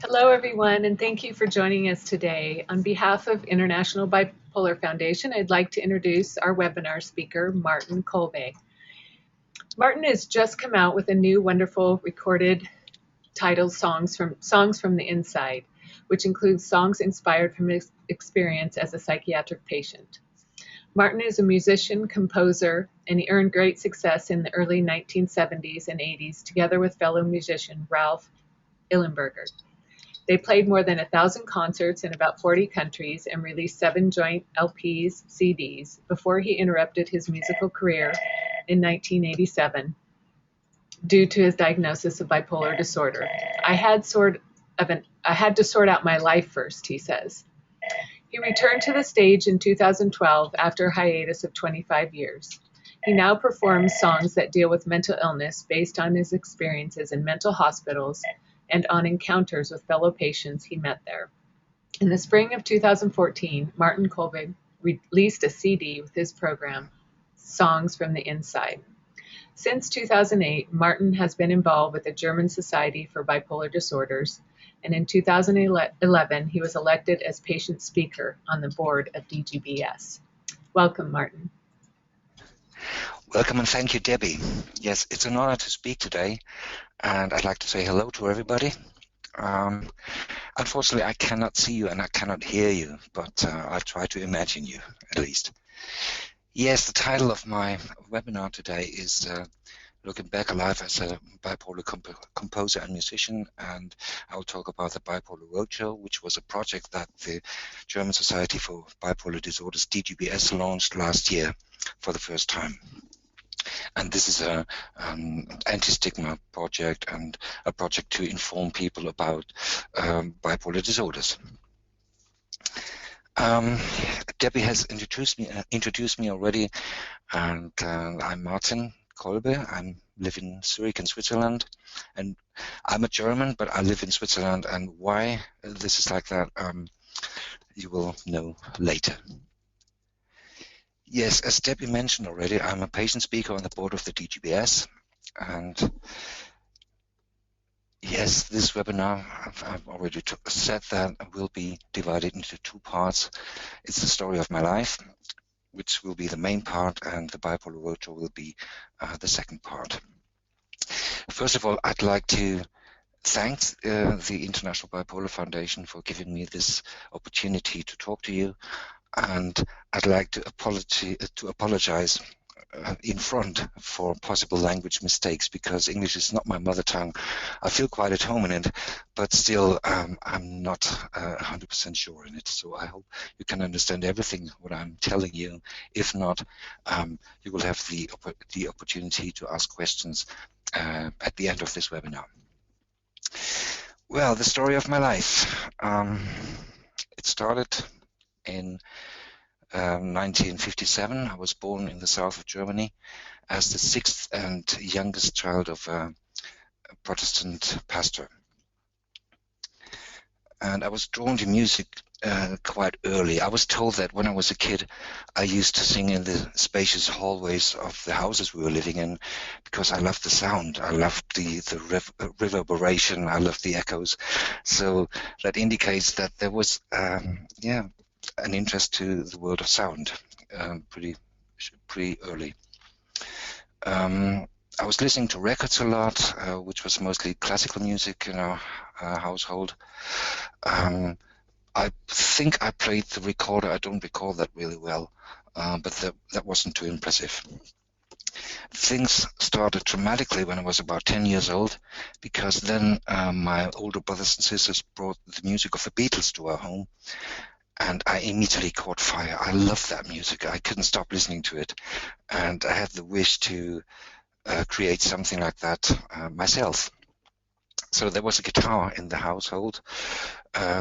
Hello, everyone, and thank you for joining us today. On behalf of International Bipolar Foundation, I'd like to introduce our webinar speaker, Martin Kolbe. Martin has just come out with a new wonderful recorded titled Songs from the Inside, which includes songs inspired from his experience as a psychiatric patient. Martin is a musician, composer, and he earned great success in the early 1970s and 80s together with fellow musician Ralph Illenberger. They played more than 1,000 concerts in about 40 countries and released 7 joint LPs, CDs, before he interrupted his musical career in 1987 due to his diagnosis of bipolar disorder. I had to sort out my life first, he says. He returned to the stage in 2012 after a hiatus of 25 years. He now performs songs that deal with mental illness based on his experiences in mental hospitals and on encounters with fellow patients he met there. In the spring of 2014, Martin Kolbe released a CD with his program, Songs from the Inside. Since 2008, Martin has been involved with the German Society for Bipolar Disorders, and in 2011, he was elected as patient speaker on the board of DGBS. Welcome, Martin. Welcome and thank you, Debbie. Yes, it's an honor to speak today, and I'd like to say hello to everybody. Unfortunately, I cannot see you and I cannot hear you, but I'll try to imagine you, at least. Yes, the title of my webinar today is Looking Back Alive as a Bipolar Composer and Musician, and I'll talk about the Bipolar Roadshow, which was a project that the German Society for Bipolar Disorders, DGBS, launched last year for the first time. And this is an anti-stigma project and a project to inform people about bipolar disorders. Debbie has introduced me already, and I'm Martin Kolbe. I live in Zurich in Switzerland, and I'm a German, but I live in Switzerland, and why this is like that, you will know later. Yes, as Debbie mentioned already, I'm a patient speaker on the board of the DGBS, and yes, this webinar, I've already said that, will be divided into 2 parts. It's the story of my life, which will be the main part, and the Bipolar Roadshow will be the second part. First of all, I'd like to thank the International Bipolar Foundation for giving me this opportunity to talk to you. And I'd like to apologize in front for possible language mistakes, because English is not my mother tongue. I feel quite at home in it, but still I'm not 100% sure in it. So I hope you can understand everything what I'm telling you. If not, you will have the opportunity to ask questions at the end of this webinar. Well, the story of my life. It started in 1957. I was born in the south of Germany as the 6th and youngest child of a Protestant pastor. And I was drawn to music quite early. I was told that when I was a kid, I used to sing in the spacious hallways of the houses we were living in, because I loved the sound. I loved the reverberation. I loved the echoes. So that indicates that there was, an interest to the world of sound pretty early. I was listening to records a lot, which was mostly classical music in our household. I think I played the recorder. I don't recall that really well, but that wasn't too impressive. Things started dramatically when I was about 10 years old, because then my older brothers and sisters brought the music of the Beatles to our home. And I immediately caught fire. I loved that music. I couldn't stop listening to it. And I had the wish to create something like that myself. So there was a guitar in the household,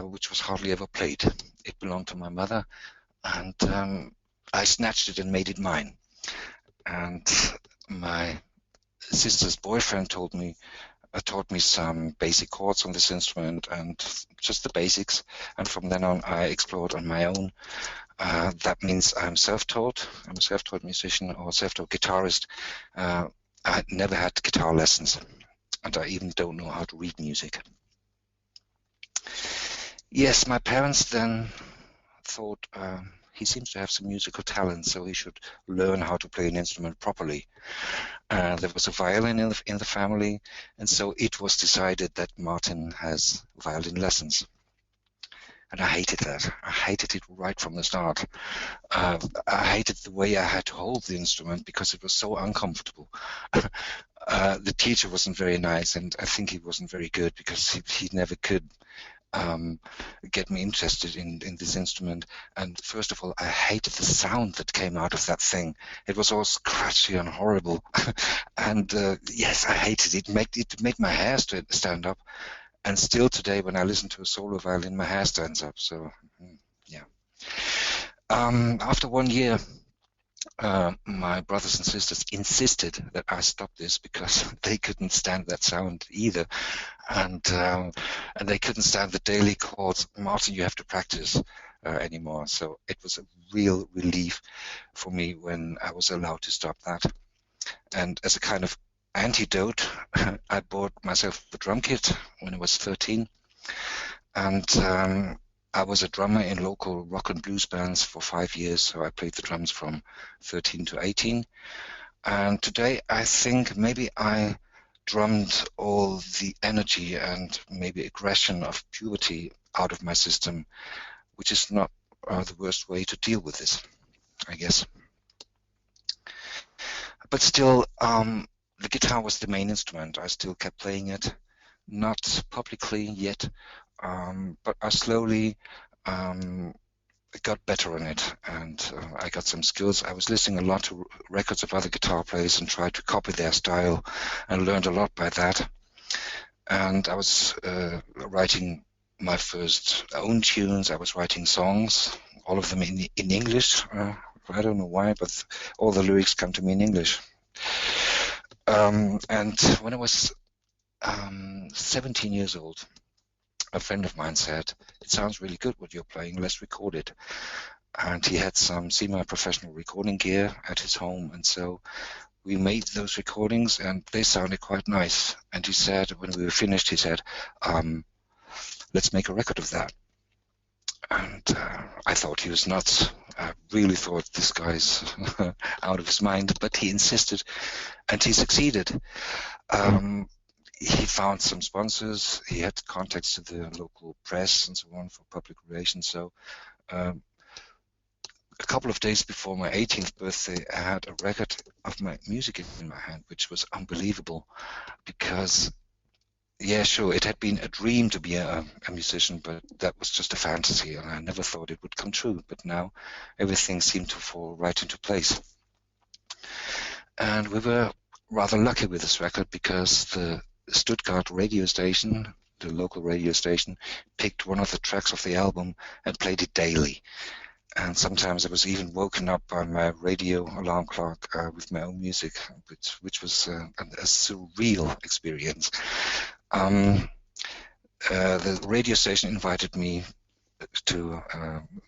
which was hardly ever played. It belonged to my mother, and I snatched it and made it mine. And my sister's boyfriend taught me some basic chords on this instrument, and just the basics. And from then on, I explored on my own. That means I'm self-taught. I'm a self-taught musician or self-taught guitarist. I never had guitar lessons, and I even don't know how to read music. Yes, my parents then thought he seems to have some musical talent, so he should learn how to play an instrument properly. There was a violin in the family, and so it was decided that Martin has violin lessons. And I hated that. I hated it right from the start. I hated the way I had to hold the instrument because it was so uncomfortable. The teacher wasn't very nice, and I think he wasn't very good because he never could get me interested in this instrument. And first of all, I hated the sound that came out of that thing. It was all scratchy and horrible. And yes, I hated it. It made my hair stand up. And still today, when I listen to a solo violin, my hair stands up. So yeah. After 1 year, my brothers and sisters insisted that I stop this because they couldn't stand that sound either, and they couldn't stand the daily calls, Martin, you have to practice anymore. So it was a real relief for me when I was allowed to stop that. And as a kind of antidote, I bought myself a drum kit when I was 13, and I was a drummer in local rock and blues bands for 5 years, so I played the drums from 13 to 18. And today I think maybe I drummed all the energy and maybe aggression of puberty out of my system, which is not the worst way to deal with this, I guess. But still, the guitar was the main instrument. I still kept playing it, not publicly yet, but I slowly got better on it, and I got some skills. I was listening a lot to records of other guitar players and tried to copy their style, and learned a lot by that. And I was writing my first own tunes. I was writing songs, all of them in English. I don't know why, but all the lyrics come to me in English. And when I was 17 years old, a friend of mine said, it sounds really good what you're playing, let's record it. And he had some semi-professional recording gear at his home, and so we made those recordings and they sounded quite nice. And he said, when we were finished, he said, let's make a record of that. And I thought he was nuts. I really thought this guy's out of his mind, but he insisted, and he succeeded. He found some sponsors. He had contacts to the local press and so on for public relations. So a couple of days before my 18th birthday, I had a record of my music in my hand, which was unbelievable because, yeah, sure, it had been a dream to be a musician, but that was just a fantasy, and I never thought it would come true. But now everything seemed to fall right into place. And we were rather lucky with this record because the Stuttgart radio station, the local radio station, picked one of the tracks of the album and played it daily. And sometimes I was even woken up by my radio alarm clock with my own music, which was a surreal experience. The radio station invited me to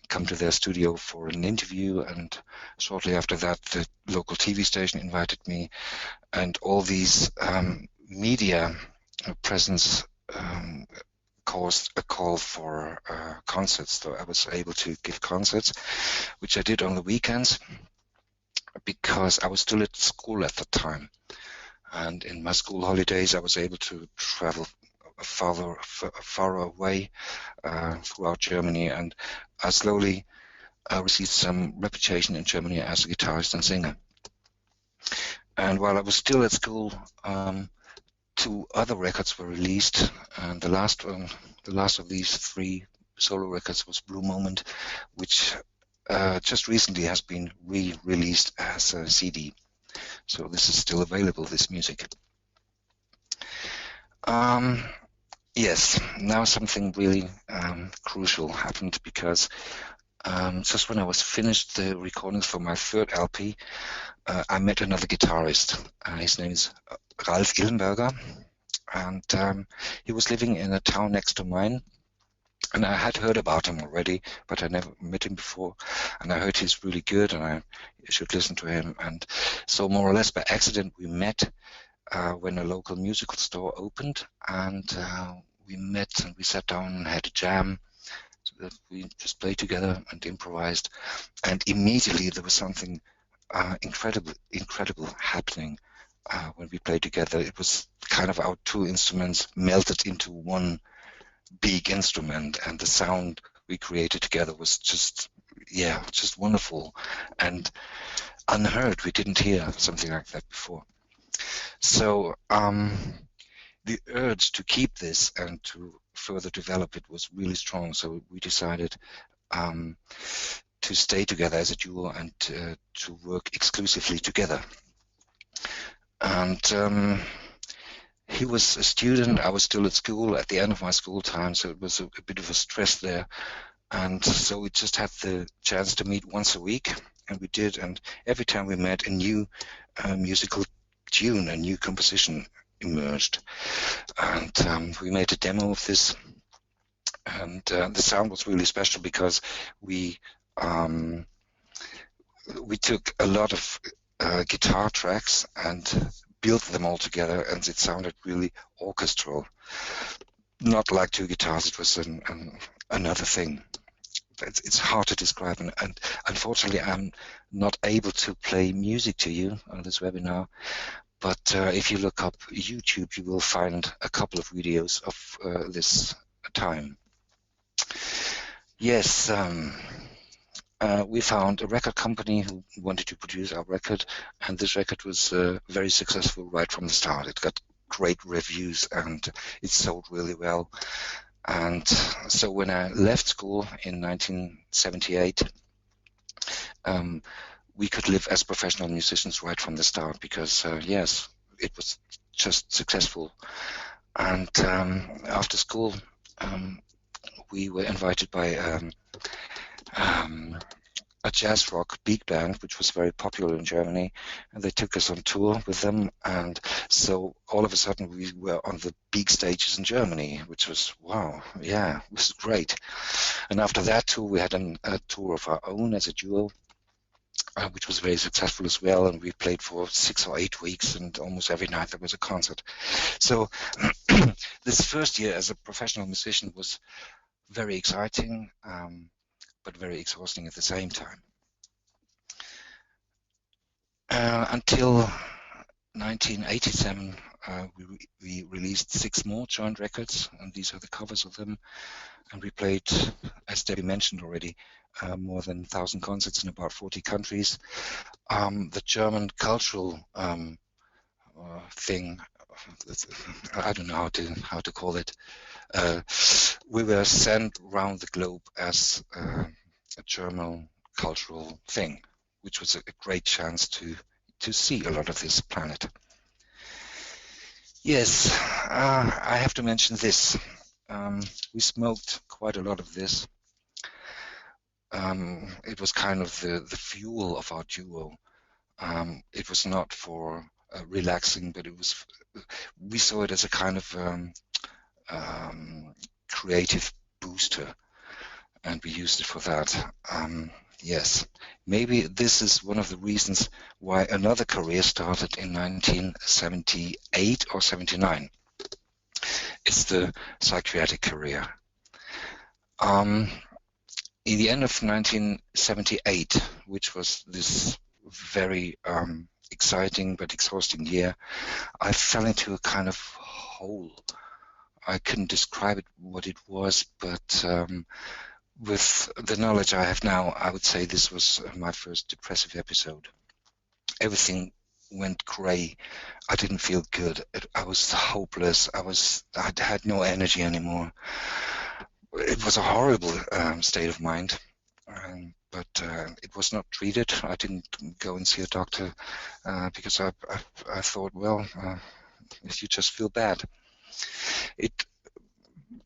come to their studio for an interview, and shortly after that the local TV station invited me, and all these media presence caused a call for concerts. So I was able to give concerts, which I did on the weekends because I was still at school at the time, and in my school holidays I was able to travel far away throughout Germany, and I slowly received some reputation in Germany as a guitarist and singer. And while I was still at school, 2 other records were released, and the last of these 3 solo records was Blue Moment, which just recently has been re-released as a CD. So this is still available, this music. Yes, now something really crucial happened because just when I was finished the recordings for my 3rd LP, I met another guitarist. His name is Ralf Illenberger, and he was living in a town next to mine. And I had heard about him already, but I never met him before. And I heard he's really good, and I should listen to him. And so more or less by accident, we met when a local musical store opened, and we met and we sat down and had a jam. that we just played together and improvised, and immediately there was something incredible happening when we played together. It was kind of our two instruments melted into one big instrument, and the sound we created together was just wonderful and unheard. We didn't hear something like that before. So the urge to keep this and to further develop it was really strong. So we decided to stay together as a duo and to work exclusively together. And he was a student, I was still at school at the end of my school time, so it was a bit of a stress there. And so we just had the chance to meet once a week, and we did. And every time we met, a new musical tune, a new composition emerged. And we made a demo of this. And the sound was really special because we took a lot of guitar tracks and built them all together, and it sounded really orchestral. Not like two guitars, it was another thing. It's hard to describe, and unfortunately I'm not able to play music to you on this webinar, but if you look up YouTube, you will find a couple of videos of this time. Yes, we found a record company who wanted to produce our record, and this record was very successful right from the start. It got great reviews and it sold really well. And so when I left school in 1978, we could live as professional musicians right from the start because, yes, it was just successful. And after school, we were invited by a jazz rock big band, which was very popular in Germany, and they took us on tour with them. And so all of a sudden we were on the big stages in Germany, which was, wow, yeah, it was great. And after that tour, we had a tour of our own as a duo, which was very successful as well. And we played for 6 or 8 weeks, and almost every night there was a concert. So this first year as a professional musician was very exciting, but very exhausting at the same time. Until 1987, we released 6 more joint records, and these are the covers of them. And we played, as Debbie mentioned already, more than 1,000 concerts in about 40 countries. The German cultural thing, I don't know how to call it. We were sent around the globe as a German cultural thing, which was a great chance to see a lot of this planet. Yes, I have to mention this. We smoked quite a lot of this. It was kind of the fuel of our duo. It was not for relaxing, but we saw it as a kind of creative booster, and we used it for that. Yes, maybe this is one of the reasons why another career started in 1978 or 79. It's the psychiatric career. In the end of 1978, which was this very exciting but exhausting year, I fell into a kind of hole. I couldn't describe it what it was, but with the knowledge I have now, I would say this was my first depressive episode. Everything went grey. I didn't feel good. I was hopeless. I had no energy anymore. It was a horrible state of mind, but it was not treated. I didn't go and see a doctor because I thought, well, if you just feel bad.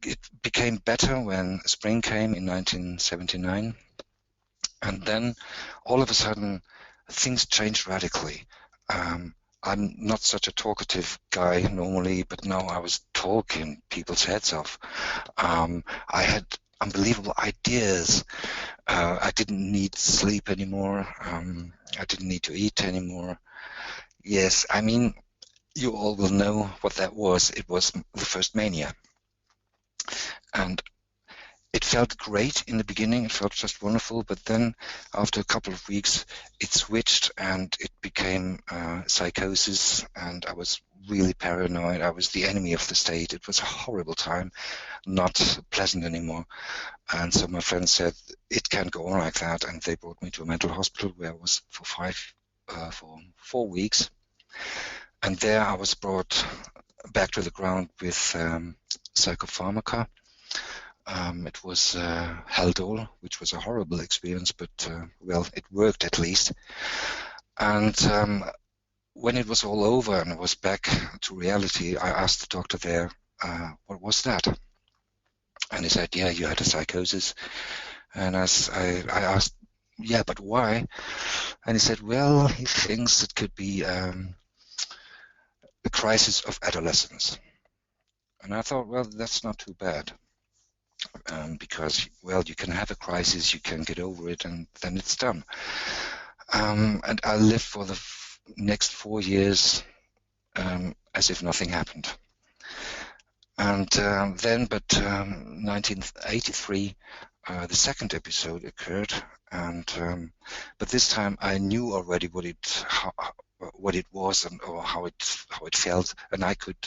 It became better when spring came in 1979, and then all of a sudden things changed radically. I'm not such a talkative guy normally, but now I was talking people's heads off. I had unbelievable ideas. I didn't need sleep anymore. I didn't need to eat anymore. Yes, I mean, you all will know what that was. It was the first mania. And it felt great in the beginning. It felt just wonderful, but then after a couple of weeks, it switched and it became psychosis, and I was really paranoid. I was the enemy of the state. It was a horrible time, not pleasant anymore. And so my friends said, it can't go on like that, and they brought me to a mental hospital where I was for 4 weeks. And there I was brought back to the ground with psychopharmaca. It was Haldol, which was a horrible experience, but well, it worked at least. And when it was all over and I was back to reality, I asked the doctor there, what was that? And he said, yeah, you had a psychosis. And I asked, yeah, but why? And he said, well, he thinks it could be a crisis of adolescence. And I thought, well, that's not too bad. Because, well, you can have a crisis, you can get over it, and then it's done. And I lived for the next 4 years as if nothing happened. And then, but 1983, the second episode occurred, and but this time I knew already what it was and or how it felt, and I could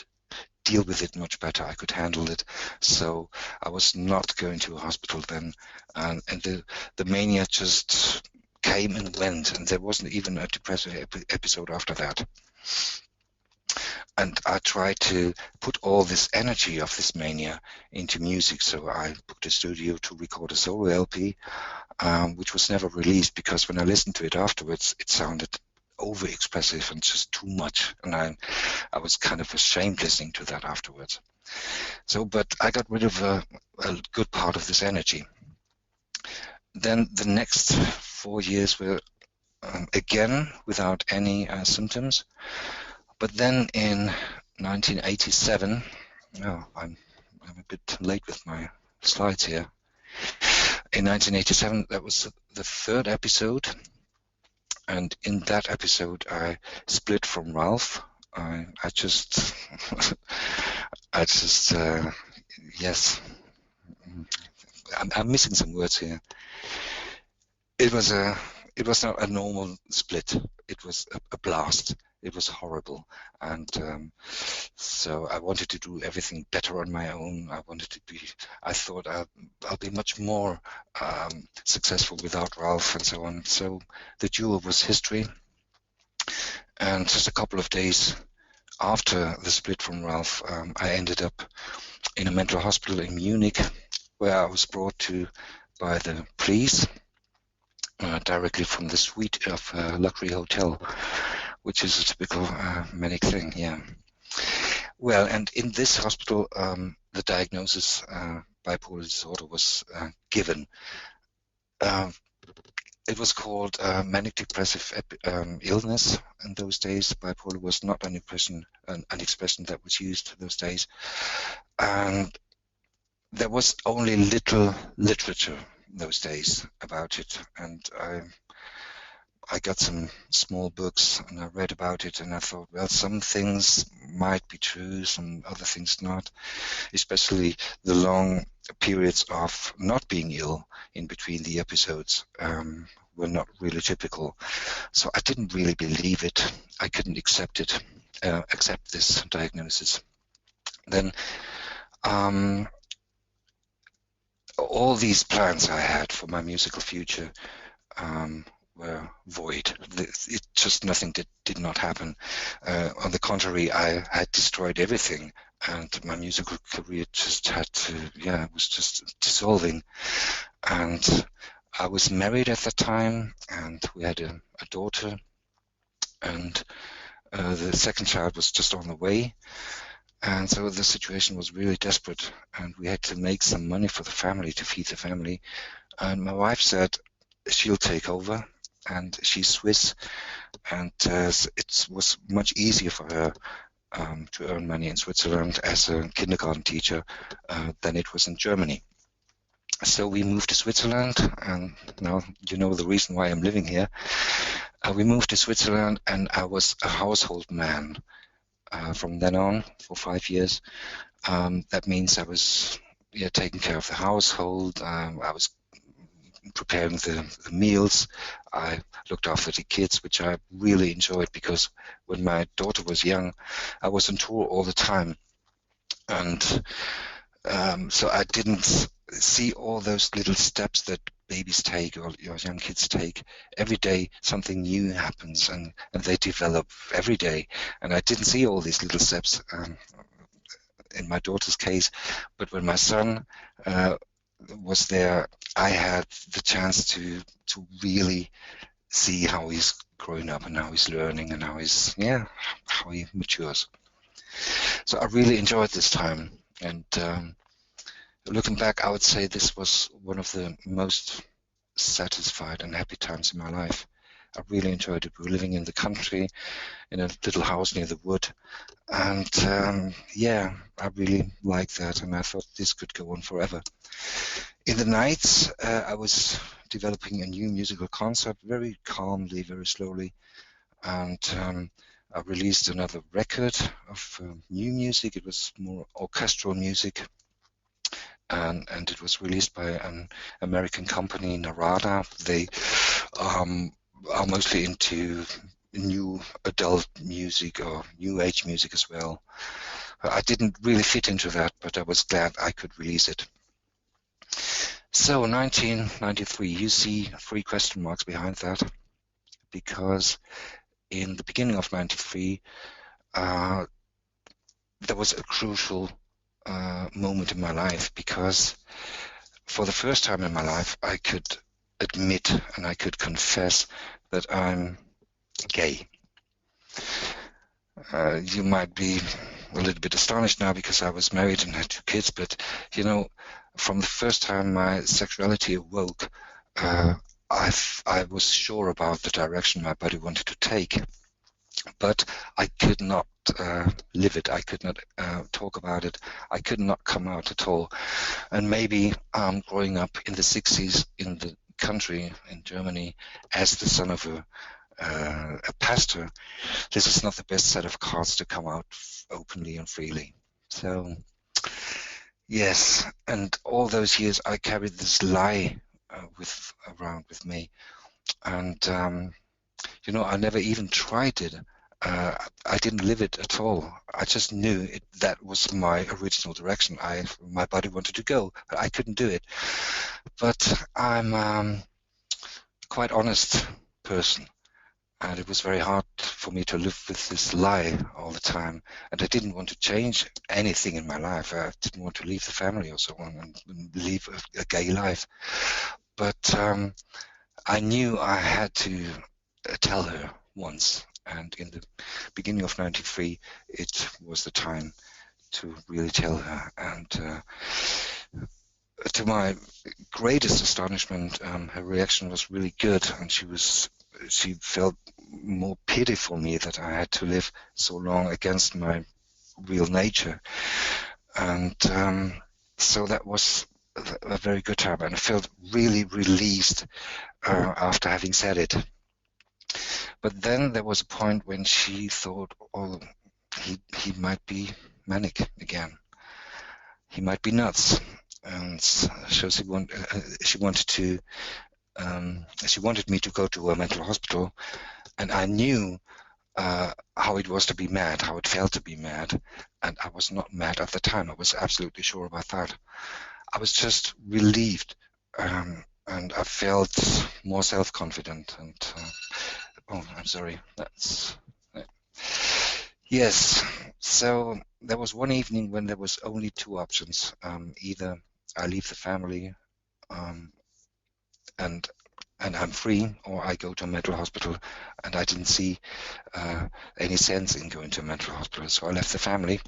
deal with it much better. I could handle it, so I was not going to a hospital then, and the mania just came and went, and there wasn't even a depressive episode after that. And I tried to put all this energy of this mania into music, so I booked a studio to record a solo LP, which was never released because when I listened to it afterwards, it sounded over-expressive and just too much, and I was kind of ashamed listening to that afterwards. So, but I got rid of a good part of this energy. Then the next 4 years were again without any symptoms, but then in 1987, I'm a bit late with my slides here. In 1987, that was the third episode. And in that episode, I split from Ralph. I just, yes, I'm missing some words here. It was not a normal split. It was a blast. It was horrible, and so I wanted to do everything better on my own. I thought I'll be much more successful without Ralph and so on. So the duo was history, and just a couple of days after the split from Ralph, I ended up in a mental hospital in Munich, where I was brought to by the police directly from the suite of a luxury hotel, which is a typical manic thing, yeah. Well, and in this hospital, the diagnosis bipolar disorder was given. It was called manic depressive illness in those days. Bipolar was not an expression that was used those days, and there was only little literature those days about it, and I got some small books and I read about it, and I thought, well, some things might be true, some other things not, especially the long periods of not being ill in between the episodes were not really typical. So I didn't really believe it. I couldn't accept this diagnosis. Then all these plans I had for my musical future were void. It just nothing did not happen. On the contrary, I had destroyed everything, and my musical career just was just dissolving. And I was married at the time, and we had a daughter, and the second child was just on the way. And so the situation was really desperate, and we had to make some money for the family, to feed the family. And my wife said she'll take over, and she's Swiss, and it was much easier for her to earn money in Switzerland as a kindergarten teacher than it was in Germany. So we moved to Switzerland, and now you know the reason why I'm living here. We moved to Switzerland, and I was a household man from then on for 5 years. That means I was taking care of the household. I was preparing the meals. I looked after the kids, which I really enjoyed, because when my daughter was young, I was on tour all the time. And so I didn't see all those little steps that babies take, or young kids take. Every day something new happens, and they develop every day. And I didn't see all these little steps in my daughter's case. But when my son was there, I had the chance to really see how he's growing up and how he's learning and how he matures. So I really enjoyed this time, and looking back, I would say this was one of the most satisfied and happy times in my life. I really enjoyed it. We were living in the country, in a little house near the wood, and I really liked that, and I thought this could go on forever. In the nights, I was developing a new musical concept, very calmly, very slowly, and I released another record of new music. It was more orchestral music, and it was released by an American company, Narada. They are mostly into new adult music or new age music as well. I didn't really fit into that, but I was glad I could release it. So 1993, you see 3 question marks behind that, because in the beginning of 93, there was a crucial moment in my life, because for the first time in my life, I could admit and I could confess that I'm gay. You might be a little bit astonished now, because I was married and had 2 kids, but from the first time my sexuality awoke, I was sure about the direction my body wanted to take, but I could not live it. I could not talk about it. I could not come out at all. And maybe growing up in the 60s in the country in Germany as the son of a pastor, this is not the best set of cards to come out openly and freely. So yes, and all those years I carried this lie around with me, and I never even tried it. I didn't live it at all. I just knew that was my original direction. My body wanted to go, but I couldn't do it. But I'm quite honest person, and it was very hard for me to live with this lie all the time. And I didn't want to change anything in my life. I didn't want to leave the family or so on and live a gay life. But I knew I had to tell her once. And in the beginning of 93, it was the time to really tell her. And to my greatest astonishment, her reaction was really good, and she felt more pity for me that I had to live so long against my real nature. And so that was a very good time, and I felt really released after having said it. But then there was a point when she thought, oh, he might be manic again. He might be nuts. And so she wanted me to go to a mental hospital, and I knew how it was to be mad, how it felt to be mad, and I was not mad at the time. I was absolutely sure about that. I was just relieved, and I felt more self-confident. And oh, I'm sorry. Yes. So there was one evening when there was only 2 options. Either I leave the family, and I'm free, or I go to a mental hospital, and I didn't see any sense in going to a mental hospital, so I left the family.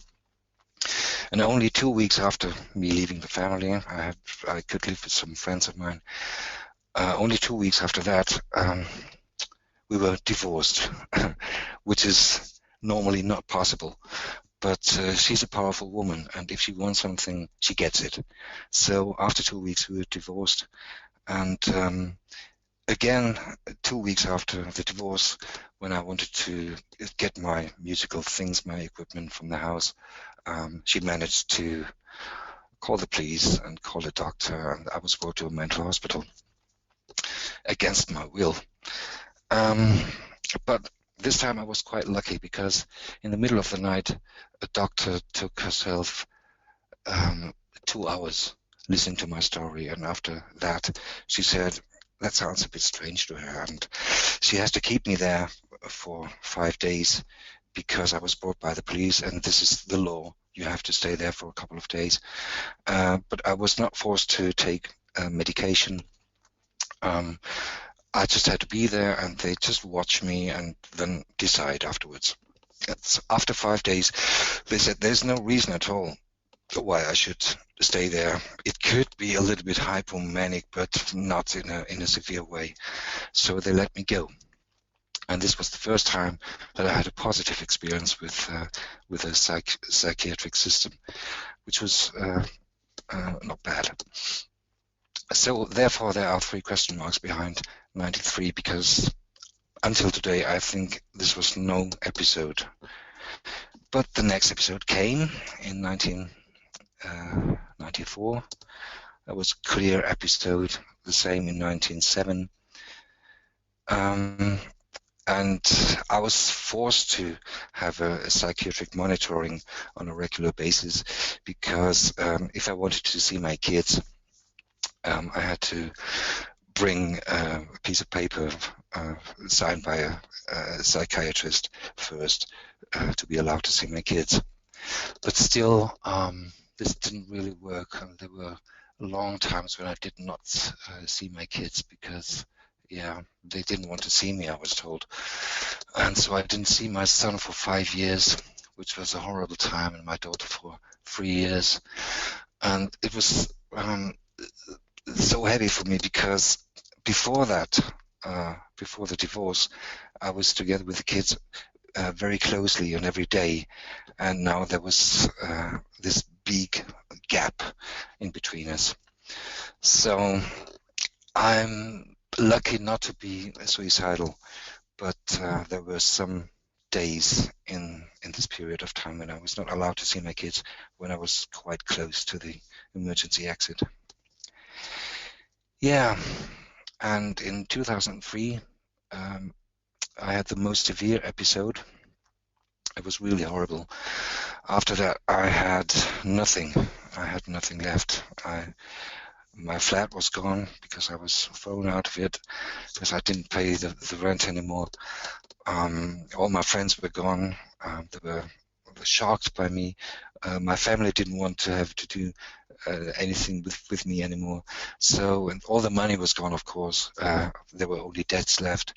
And only 2 weeks after me leaving the family, I could live with some friends of mine. Only 2 weeks after that, we were divorced, which is normally not possible. But she's a powerful woman, and if she wants something, she gets it. So after 2 weeks, we were divorced. And again, 2 weeks after the divorce, when I wanted to get my musical things, my equipment from the house, she managed to call the police and call a doctor, and I was brought to a mental hospital against my will. But this time I was quite lucky, because in the middle of the night, a doctor took herself 2 hours listening to my story, and after that she said that sounds a bit strange to her, and she has to keep me there for 5 days because I was brought by the police, and this is the law. You have to stay there for a couple of days. But I was not forced to take medication. I just had to be there, and they just watch me and then decide afterwards. After 5 days, they said there's no reason at all why I should stay there. It could be a little bit hypomanic, but not in a severe way. So they let me go. And this was the first time that I had a positive experience with a psychiatric system, which was not bad. So therefore, there are 3 question marks behind 93, because until today, I think this was no episode. But the next episode came in 1994. That was a clear episode, the same in 1907. And I was forced to have a psychiatric monitoring on a regular basis, because if I wanted to see my kids, I had to bring a piece of paper signed by a psychiatrist first to be allowed to see my kids. But still, this didn't really work, and there were long times when I did not see my kids because they didn't want to see me, I was told. And so I didn't see my son for 5 years, which was a horrible time, and my daughter for 3 years. And it was so heavy for me, because before that, before the divorce, I was together with the kids very closely and every day. And now there was this big gap in between us. So I'm lucky not to be suicidal, but there were some days in this period of time when I was not allowed to see my kids, when I was quite close to the emergency exit. Yeah, and in 2003, I had the most severe episode. It was really horrible. After that, I had nothing. I had nothing left. My flat was gone because I was thrown out of it because I didn't pay the rent anymore. All my friends were gone. They were shocked by me. My family didn't want to have to do anything with me anymore. So, and all the money was gone, of course. There were only debts left.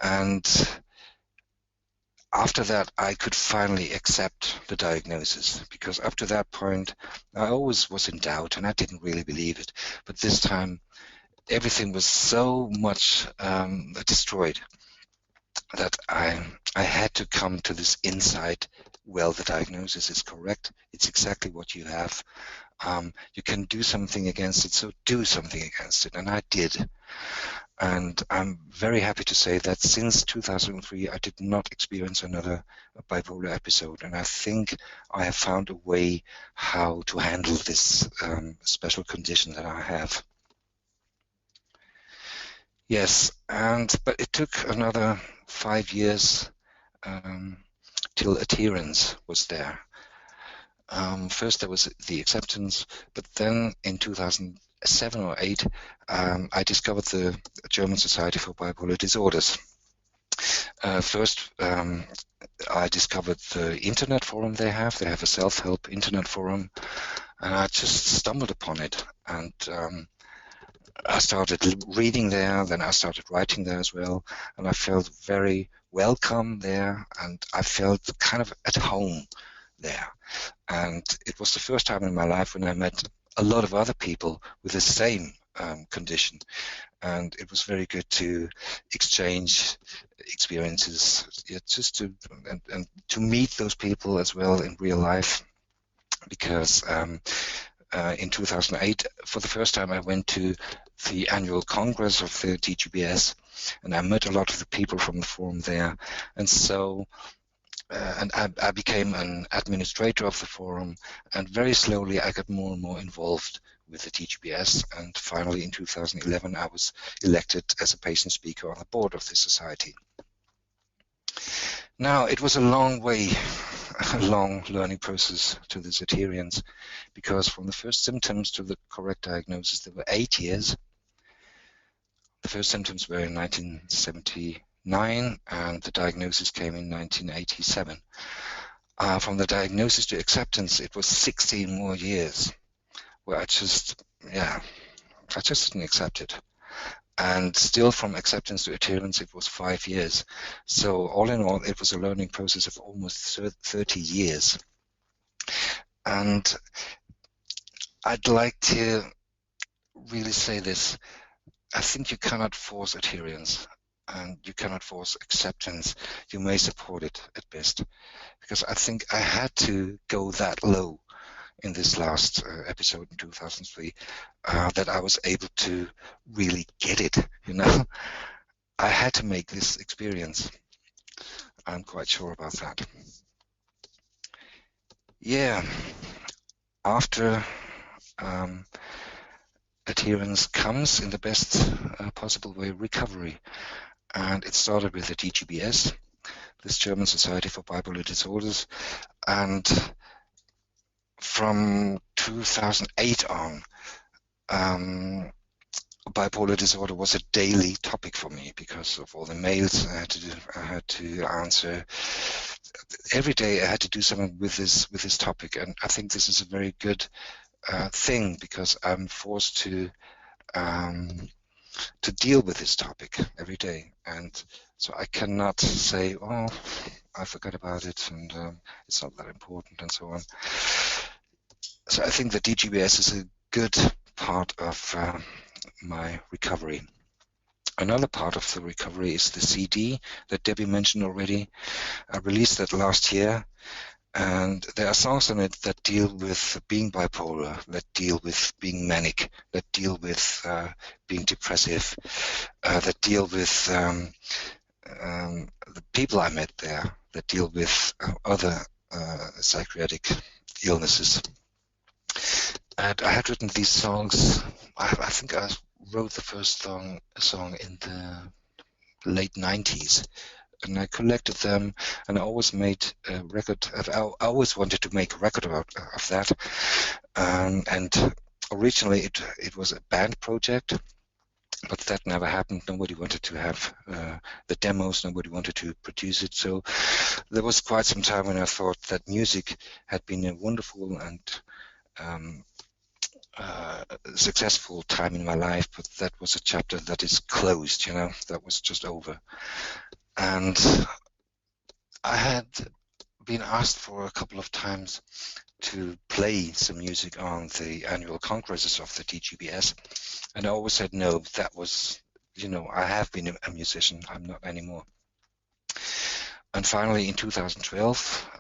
And after that, I could finally accept the diagnosis, because up to that point, I always was in doubt and I didn't really believe it. But this time, everything was so much destroyed that I had to come to this insight. Well, the diagnosis is correct. It's exactly what you have. You can do something against it, so do something against it. And I did. And I'm very happy to say that since 2003, I did not experience another bipolar episode. And I think I have found a way how to handle this special condition that I have. Yes, but it took another 5 years till adherence was there. First there was the acceptance, but then in 2007 or 8, I discovered the German Society for Bipolar Disorders. First, I discovered the internet forum they have. They have a self-help internet forum, and I just stumbled upon it. And I started reading there, then I started writing there as well, and I felt very welcome there, and I felt kind of at home there. And it was the first time in my life when I met a lot of other people with the same condition, and it was very good to exchange experiences, just to and to meet those people as well in real life, because in 2008, for the first time, I went to the annual congress of the DGBS, and I met a lot of the people from the forum there. And so and I became an administrator of the forum, and very slowly I got more and more involved with the DGBS, and finally in 2011 I was elected as a patient speaker on the board of the society. Now, it was a long way, a long learning process to the Zetherians, because from the first symptoms to the correct diagnosis there were 8 years. The first symptoms were in 1979 and the diagnosis came in 1987. From the diagnosis to acceptance it was 16 more years where I just didn't accept it. And still from acceptance to adherence it was 5 years. So all in all it was a learning process of almost 30 years. And I'd like to really say this. I think you cannot force adherence and you cannot force acceptance. You may support it at best. Because I think I had to go that low in this last episode in 2003 that I was able to really get it, you know. I had to make this experience. I'm quite sure about that. Yeah, after adherence comes in the best possible way recovery, and it started with the DGBS, this German Society for Bipolar Disorders, and from 2008 on, bipolar disorder was a daily topic for me because of all the mails I had to answer. Every day I had to do something with this topic, and I think this is a very good thing because I'm forced to deal with this topic every day, and so I cannot say, oh, I forgot about it and it's not that important and so on. So I think the DGBS is a good part of my recovery. Another part of the recovery is the CD that Debbie mentioned already. I released that last year, and there are songs on it that deal with being bipolar, that deal with being manic, that deal with being depressive, that deal with the people I met there, that deal with other psychiatric illnesses. And I had written these songs. I think I wrote the first song in the late 90s, and I collected them, and I always made a record. I always wanted to make a record of that, and originally it was a band project, but that never happened. Nobody wanted to have the demos, nobody wanted to produce it, so there was quite some time when I thought that music had been a wonderful and successful time in my life, but that was a chapter that is closed, you know, that was just over. And I had been asked for a couple of times to play some music on the annual congresses of the DGBS, and I always said no. That was, you know, I have been a musician, I'm not anymore. And finally in 2012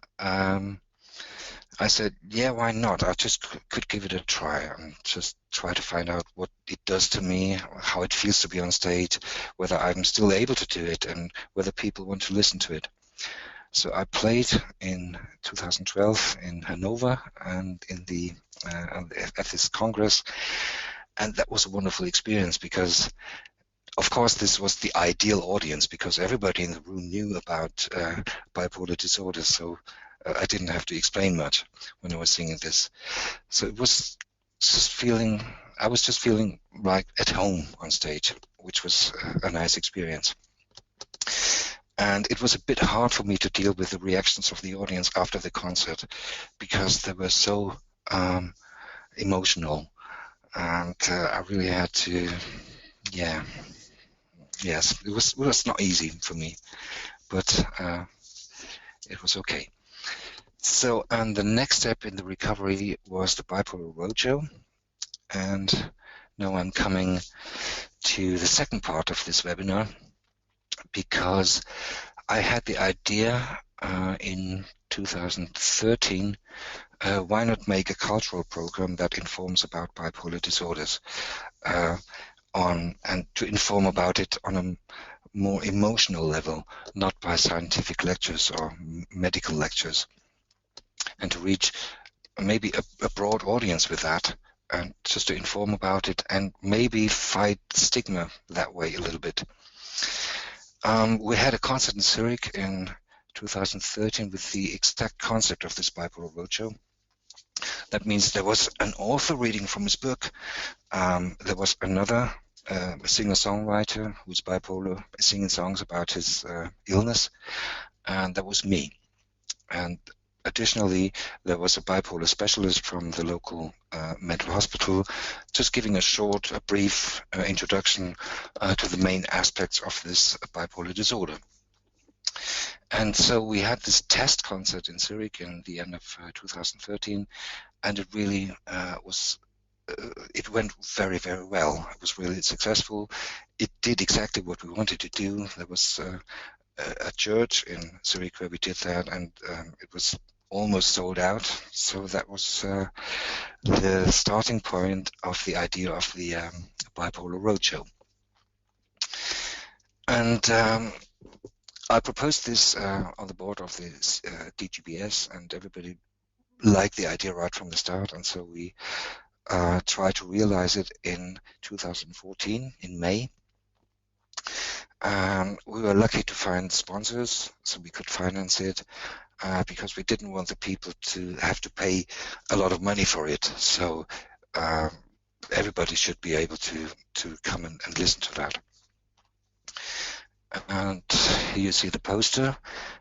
I said, yeah, why not? I just could give it a try and just try to find out what it does to me, how it feels to be on stage, whether I'm still able to do it, and whether people want to listen to it. So I played in 2012 in Hanover and in at this Congress, and that was a wonderful experience because, of course, this was the ideal audience because everybody in the room knew about bipolar disorder, so I didn't have to explain much when I was singing this. So it was I was just feeling like at home on stage, which was a nice experience. And it was a bit hard for me to deal with the reactions of the audience after the concert because they were so emotional, and I really had to, yes, it was not easy for me, but it was okay. So, and the next step in the recovery was the Bipolar Roadshow, and now I'm coming to the second part of this webinar because I had the idea in 2013, why not make a cultural program that informs about bipolar disorders and to inform about it on a more emotional level, not by scientific lectures or medical lectures, and to reach maybe a broad audience with that, and just to inform about it and maybe fight stigma that way a little bit. We had a concert in Zurich in 2013 with the exact concept of this Bipolar Roadshow. That means there was an author reading from his book. There was another singer-songwriter who's bipolar, singing songs about his illness, and that was me. And additionally, there was a bipolar specialist from the local mental hospital, just giving a brief introduction to the main aspects of this bipolar disorder. And so we had this test concert in Zurich in the end of 2013, and it really it went very, very well. It was really successful. It did exactly what we wanted to do. There was a church in Zurich where we did that, and it was almost sold out. So that was the starting point of the idea of the Bipolar Roadshow. And I proposed this on the board of the DGBS, and everybody liked the idea right from the start, and so we tried to realize it in 2014 in May. We were lucky to find sponsors so we could finance it, because we didn't want the people to have to pay a lot of money for it. So everybody should be able to come and listen to that. And here you see the poster,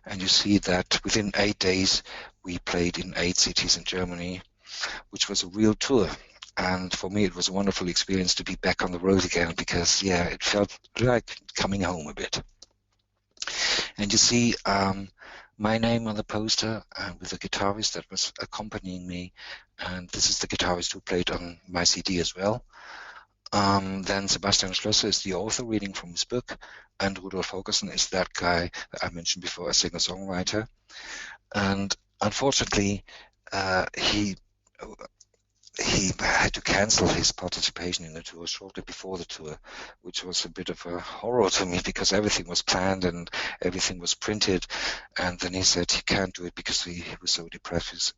and you see that within 8 days we played in 8 cities in Germany, which was a real tour. And for me, it was a wonderful experience to be back on the road again, because, yeah, it felt like coming home a bit. And you see my name on the poster with the guitarist that was accompanying me, and this is the guitarist who played on my CD as well. Then Sebastian Schlösser is the author reading from his book, and Rudolf Holgersen is that guy that I mentioned before, a singer-songwriter. And unfortunately, he had to cancel his participation in the tour shortly before the tour, which was a bit of a horror to me, because everything was planned and everything was printed, and then he said he can't do it because he was so depressive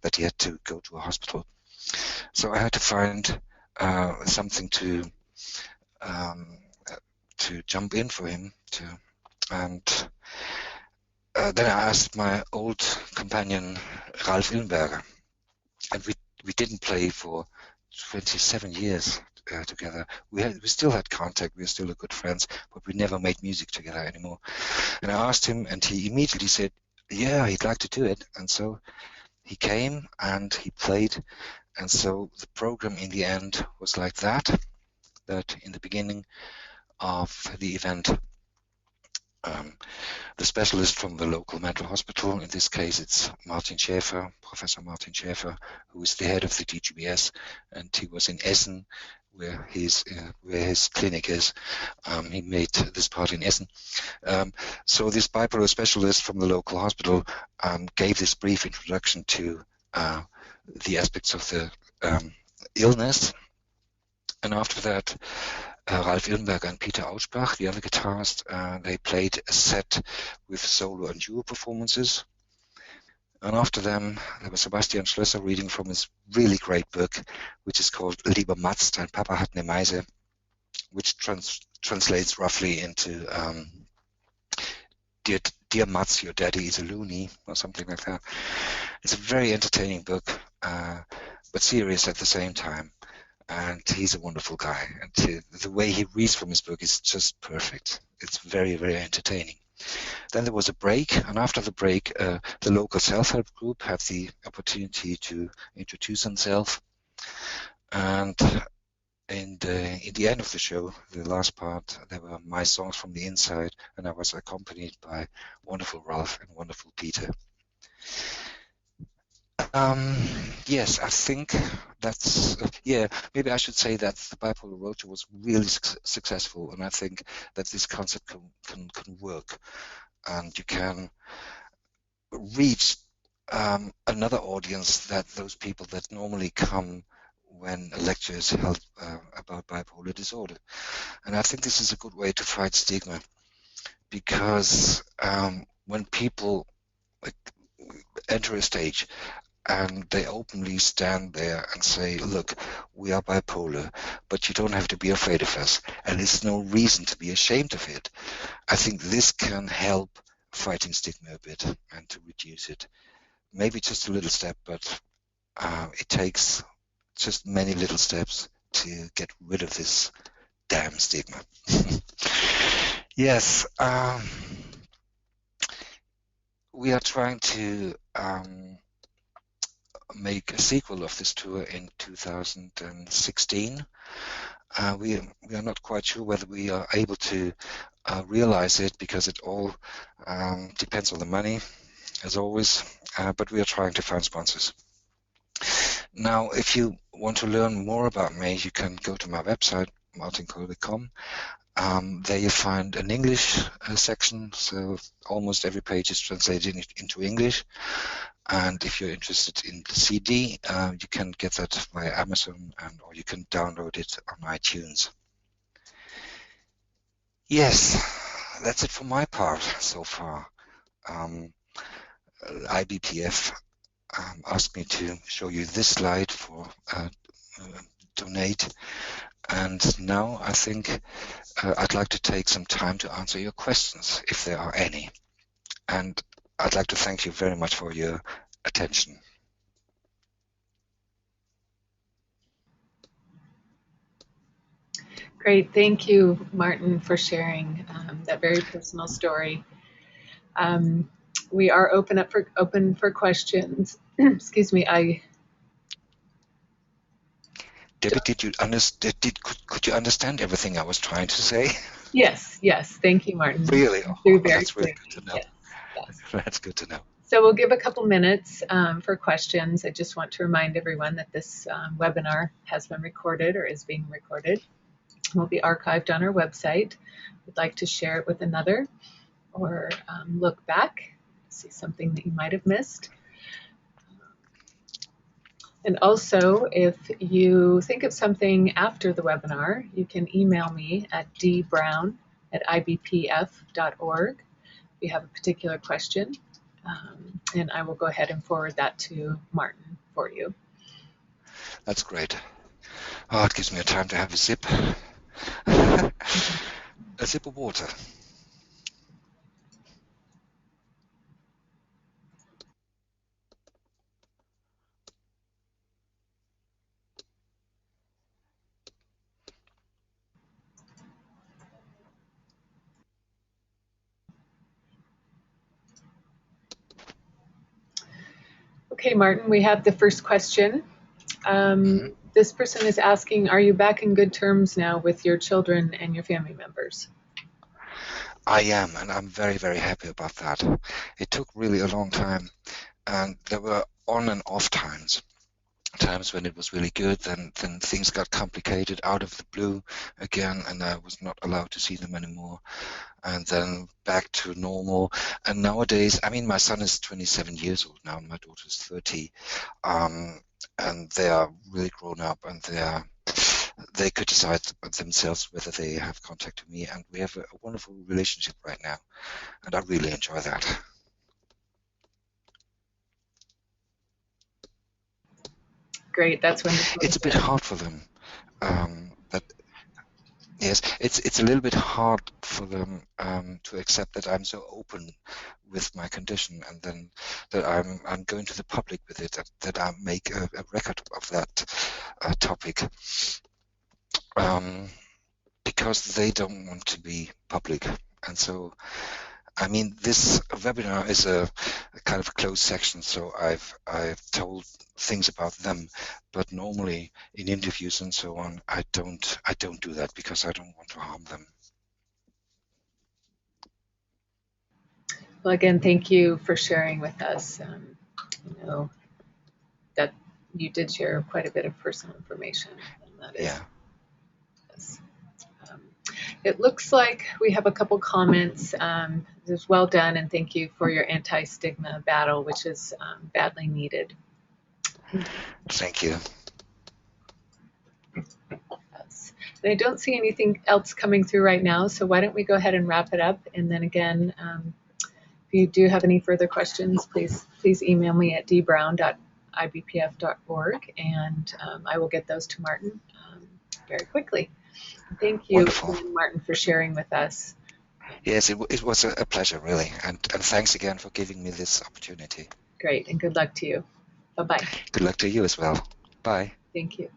that he had to go to a hospital. So I had to find something to jump in for him and then I asked my old companion Ralf Illenberger, and we didn't play for 27 years together. We still had contact, we were still good friends, but we never made music together anymore. And I asked him, and he immediately said, yeah, he'd like to do it. And so he came and he played. And so the program in the end was like that in the beginning of the event, the specialist from the local mental hospital, in this case it's Martin Schäfer, Professor Martin Schäfer, who is the head of the DGBS, and he was in Essen, where his clinic is. He made this part in Essen. So this bipolar specialist from the local hospital gave this brief introduction to the aspects of the illness, and after that Ralf Illenberger and Peter Auschbach, the other guitarist, they played a set with solo and duo performances. And after them, there was Sebastian Schlösser reading from his really great book, which is called Lieber Mats, dein Papa hat ne Meise, which translates roughly into Dear Mats, your daddy is a loony, or something like that. It's a very entertaining book, but serious at the same time. And he's a wonderful guy. And the way he reads from his book is just perfect. It's very, very entertaining. Then there was a break, and after the break, the local self-help group had the opportunity to introduce themselves. And in the end of the show, the last part, there were my songs from the inside, and I was accompanied by wonderful Ralph and wonderful Peter. Yes, I think that's, maybe I should say that the Bipolar Roadshow was really successful, and I think that this concept can work, and you can reach another audience, that those people that normally come when a lecture is held about bipolar disorder. And I think this is a good way to fight stigma, because when people enter a stage and they openly stand there and say, look, we are bipolar, but you don't have to be afraid of us, and there's no reason to be ashamed of it. I think this can help fighting stigma a bit and to reduce it. Maybe just a little step, but it takes just many little steps to get rid of this damn stigma. Yes, we are trying to make a sequel of this tour in 2016. We are not quite sure whether we are able to realize it, because it all depends on the money, as always, but we are trying to find sponsors. Now, if you want to learn more about me, you can go to my website, martinkolbe.com. There you find an English section, so almost every page is translated into English. And if you're interested in the CD, you can get that via Amazon, or you can download it on iTunes. Yes, that's it for my part so far. IBPF asked me to show you this slide for donate, and now I think I'd like to take some time to answer your questions, if there are any. And I'd like to thank you very much for your attention. Great. Thank you, Martin, for sharing that very personal story. We are open for questions. Excuse me. Debbie, did you understand? Could you understand everything I was trying to say? Yes. Thank you, Martin. Really? That's really good to know. Yes. That's good to know. So we'll give a couple minutes for questions. I just want to remind everyone that this webinar has been recorded, or is being recorded. It will be archived on our website. We'd like to share it with another, or look back, see something that you might have missed. And also, if you think of something after the webinar, you can email me at dbrown@ibpf.org if you have a particular question, and I will go ahead and forward that to Martin for you. That's great. Oh, it gives me a time to have a sip. A sip of water. Okay, Martin, we have the first question. This person is asking, are you back in good terms now with your children and your family members? I am, and I'm very, very happy about that. It took really a long time, and there were on and off times when it was really good, then things got complicated out of the blue again, and I was not allowed to see them anymore, and then back to normal. And nowadays, I mean, my son is 27 years old now, and my daughter is 30, and they are really grown up, and they could decide themselves whether they have contact with me, and we have a wonderful relationship right now, and I really enjoy that. Great, that's wonderful. It's a bit hard for them. Yes, it's a little bit hard for them to accept that I'm so open with my condition, and then that I'm going to the public with it, that I make a record of that topic, because they don't want to be public. And so, I mean, this webinar is a kind of a closed section, so I've told things about them, but normally in interviews and so on, I don't do that, because I don't want to harm them. Well, again, thank you for sharing with us. You know that you did share quite a bit of personal information, and that is, yeah. Yes. It looks like we have a couple comments. It was well done, and thank you for your anti-stigma battle, which is badly needed. Thank you. Yes. And I don't see anything else coming through right now, so why don't we go ahead and wrap it up? And then again, if you do have any further questions, please email me at dbrown@ibpf.org, and I will get those to Martin very quickly. Thank you Wonderful. again, Martin, for sharing with us. Yes, it was a pleasure, really. And thanks again for giving me this opportunity. Great, and good luck to you. Bye-bye. Good luck to you as well. Bye. Thank you.